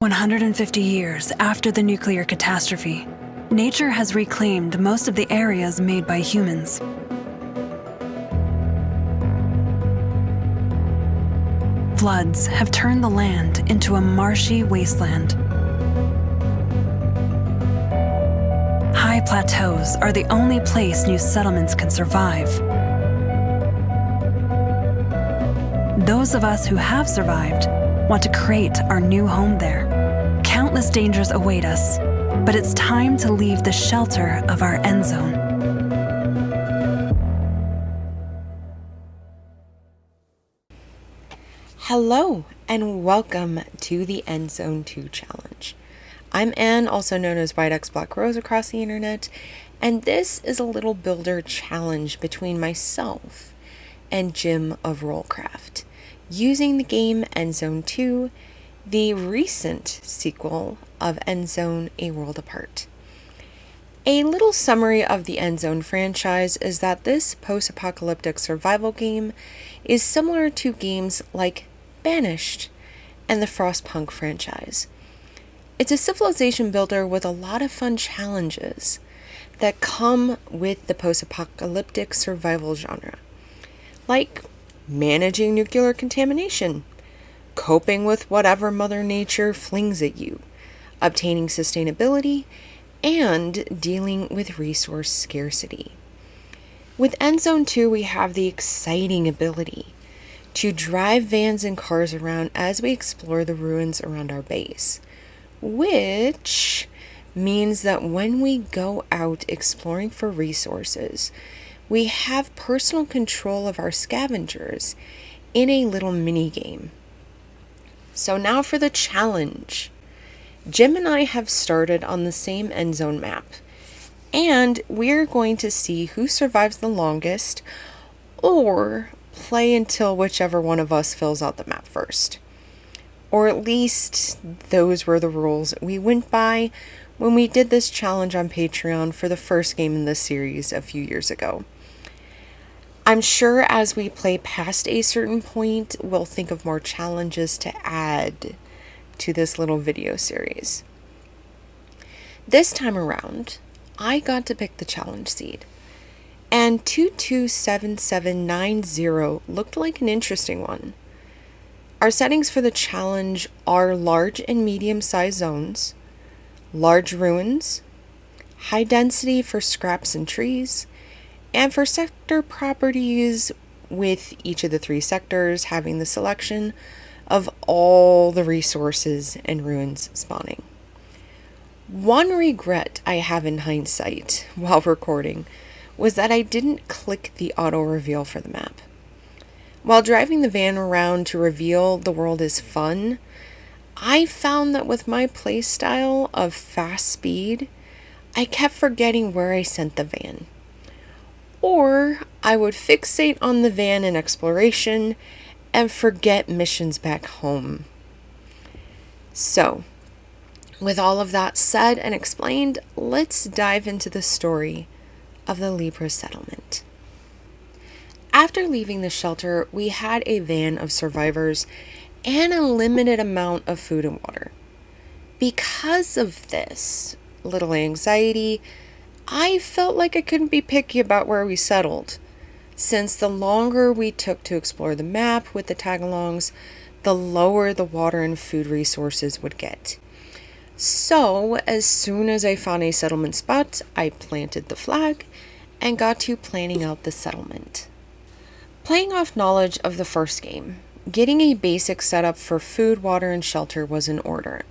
150 years after the nuclear catastrophe, nature has reclaimed most of the areas made by humans. Floods have turned the land into a marshy wasteland. High plateaus are the only place new settlements can survive. Those of us who have survived want to create our new home there. Countless dangers await us, but it's time to leave the shelter of our Endzone. Hello, and welcome to the Endzone 2 challenge. I'm Anne, also known as WhitexBlackRose across the internet, and this is a little builder challenge between myself and Jim of Rollcraft, using the game Endzone 2, the recent sequel of Endzone: A World Apart. A little summary of the Endzone franchise is that this post-apocalyptic survival game is similar to games like Banished and the Frostpunk franchise. It's a civilization builder with a lot of fun challenges that come with the post-apocalyptic survival genre, like managing nuclear contamination, coping with whatever Mother Nature flings at you, obtaining sustainability, and dealing with resource scarcity. With Endzone 2, we have the exciting ability to drive vans and cars around as we explore the ruins around our base, which means that when we go out exploring for resources, we have personal control of our scavengers in a little mini game. So now for the challenge. Jim and I have started on the same Endzone map, and we're going to see who survives the longest, or play until whichever one of us fills out the map first. Or at least those were the rules we went by when we did this challenge on Patreon for the first game in this series a few years ago. I'm sure as we play past a certain point, we'll think of more challenges to add to this little video series. This time around, I got to pick the challenge seed, and 227790 looked like an interesting one. Our settings for the challenge are large and medium-sized zones, large ruins, high density for scraps and trees, and for sector properties, with each of the 3 sectors having the selection of all the resources and ruins spawning. One regret I have in hindsight while recording was that I didn't click the auto reveal for the map. While driving the van around to reveal the world is fun, I found that with my playstyle of fast speed, I kept forgetting where I sent the van. Or I would fixate on the van and exploration and forget missions back home. So, with all of that said and explained, let's dive into the story of the Libra settlement. After leaving the shelter, we had a van of survivors and a limited amount of food and water. Because of this little anxiety, I felt like I couldn't be picky about where we settled, since the longer we took to explore the map with the tagalongs, the lower the water and food resources would get. So, as soon as I found a settlement spot, I planted the flag and got to planning out the settlement. Playing off knowledge of the first game, getting a basic setup for food, water, and shelter was in order.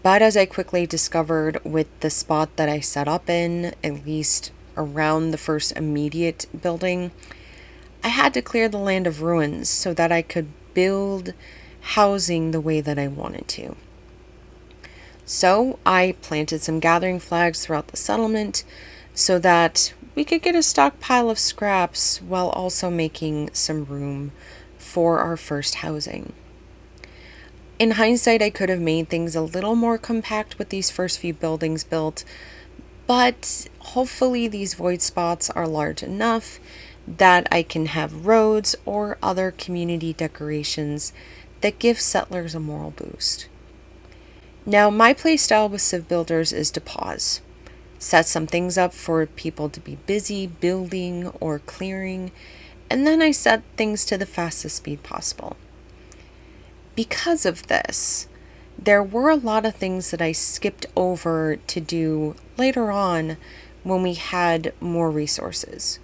But as I quickly discovered with the spot that I set up in, at least around the first immediate building, I had to clear the land of ruins so that I could build housing the way that I wanted to. So I planted some gathering flags throughout the settlement so that we could get a stockpile of scraps while also making some room for our first housing. In hindsight, I could have made things a little more compact with these first few buildings built, but hopefully these void spots are large enough that I can have roads or other community decorations that give settlers a moral boost. Now, my playstyle with Civ Builders is to pause, set some things up for people to be busy building or clearing, and then I set things to the fastest speed possible. Because of this, there were a lot of things that I skipped over to do later on when we had more resources.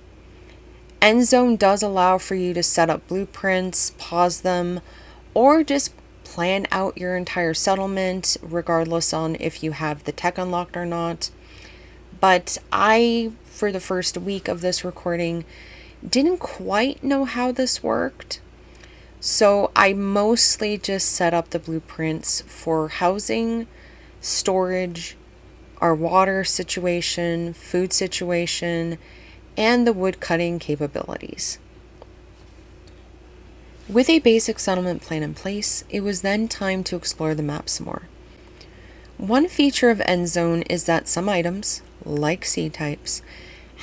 Endzone does allow for you to set up blueprints, pause them, or just plan out your entire settlement, regardless on if you have the tech unlocked or not. But I, for the first week of this recording, didn't quite know how this worked. So I mostly just set up the blueprints for housing, storage, our water situation, food situation, and the wood cutting capabilities. With a basic settlement plan in place, it was then time to explore the map some more. One feature of Endzone is that some items, like seed types,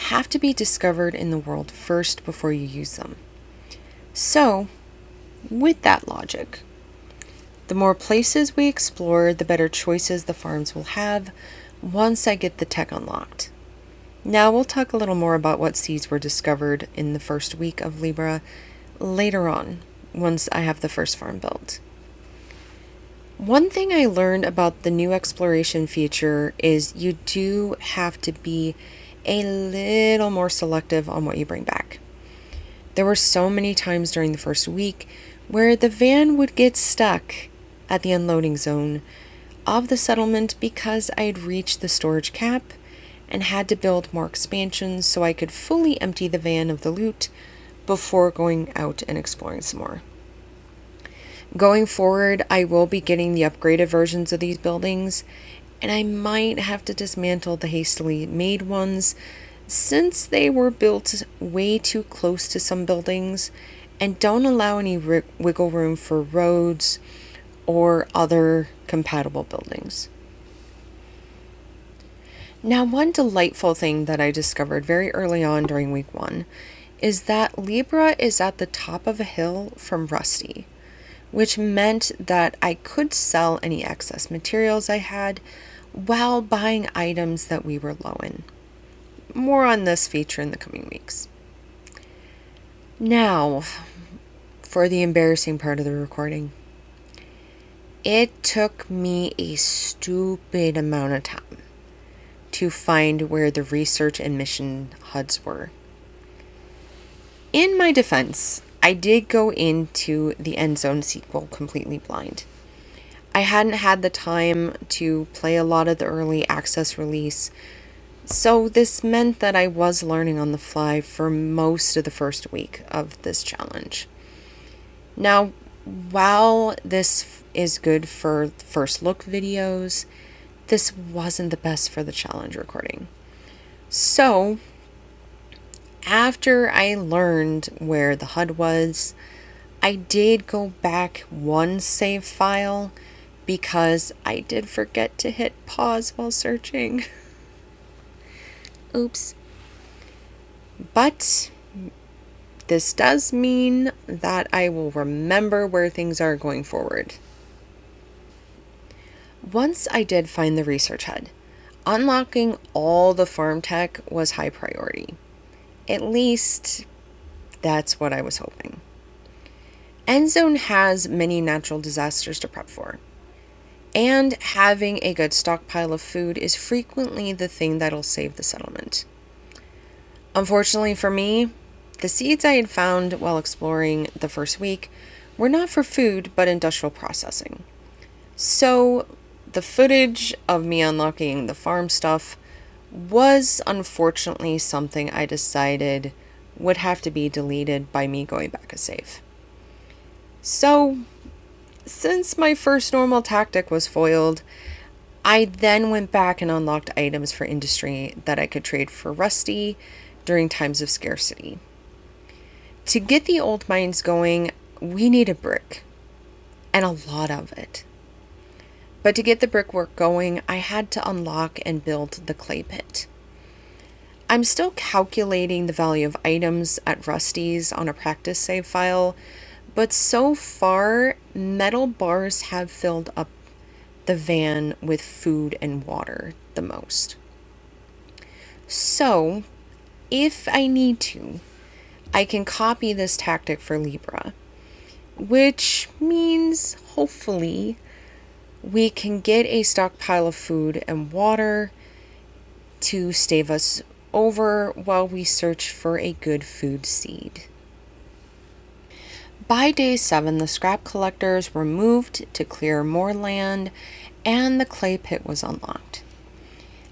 have to be discovered in the world first before you use them. So, with that logic, the more places we explore, the better choices the farms will have once I get the tech unlocked. Now we'll talk a little more about what seeds were discovered in the first week of Libra later on, once I have the first farm built. One thing I learned about the new exploration feature is you do have to be a little more selective on what you bring back. There were so many times during the first week where the van would get stuck at the unloading zone of the settlement because I had reached the storage cap and had to build more expansions so I could fully empty the van of the loot before going out and exploring some more. Going forward, I will be getting the upgraded versions of these buildings, and I might have to dismantle the hastily made ones since they were built way too close to some buildings and don't allow any wiggle room for roads or other compatible buildings. Now, one delightful thing that I discovered very early on during week 1 is that Libra is at the top of a hill from Rusty, which meant that I could sell any excess materials I had while buying items that we were low in. More on this feature in the coming weeks. Now, for the embarrassing part of the recording. It took me a stupid amount of time to find where the research and mission HUDs were. In my defense, I did go into the Endzone sequel completely blind. I hadn't had the time to play a lot of the early access release, so this meant that I was learning on the fly for most of the first week of this challenge. Now, while this is good for first look videos, this wasn't the best for the challenge recording. So, after I learned where the HUD was, I did go back one save file because I did forget to hit pause while searching. Oops. But this does mean that I will remember where things are going forward. Once I did find the research HUD, unlocking all the farm tech was high priority. At least, that's what I was hoping. Endzone has many natural disasters to prep for, and having a good stockpile of food is frequently the thing that'll save the settlement. Unfortunately for me, the seeds I had found while exploring the first week were not for food but industrial processing. So, the footage of me unlocking the farm stuff was unfortunately something I decided would have to be deleted by me going back a save. So, since my first normal tactic was foiled, I then went back and unlocked items for industry that I could trade for Rusty during times of scarcity. To get the old mines going, we needed brick, and a lot of it. But to get the brickwork going, I had to unlock and build the clay pit. I'm still calculating the value of items at Rusty's on a practice save file, but so far, metal bars have filled up the van with food and water the most. So, if I need to, I can copy this tactic for Libra, which means hopefully we can get a stockpile of food and water to stave us over while we search for a good food seed. By day 7, the scrap collectors were moved to clear more land and the clay pit was unlocked.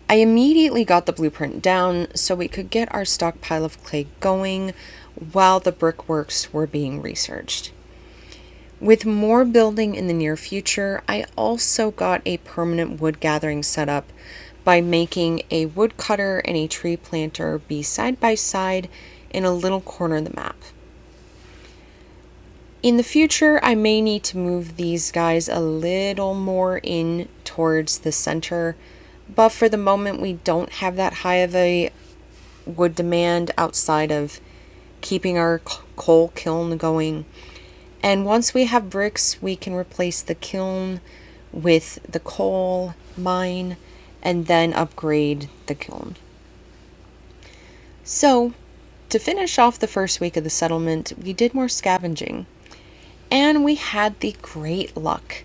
I immediately got the blueprint down so we could get our stockpile of clay going while the brickworks were being researched. With more building in the near future, I also got a permanent wood gathering set up by making a woodcutter and a tree planter be side by side in a little corner of the map. In the future, I may need to move these guys a little more in towards the center, but for the moment we don't have that high of a wood demand outside of keeping our coal kiln going. And once we have bricks, we can replace the kiln with the coal mine and then upgrade the kiln. So, to finish off the first week of the settlement, we did more scavenging. And we had the great luck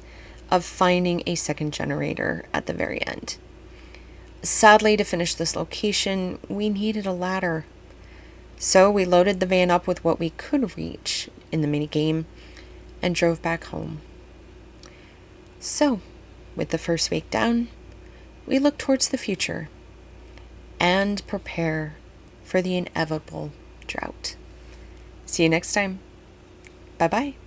of finding a second generator at the very end. Sadly, to finish this location, we needed a ladder. So we loaded the van up with what we could reach in the minigame and drove back home. So, with the first week down, we look towards the future and prepare for the inevitable drought. See you next time. Bye-bye.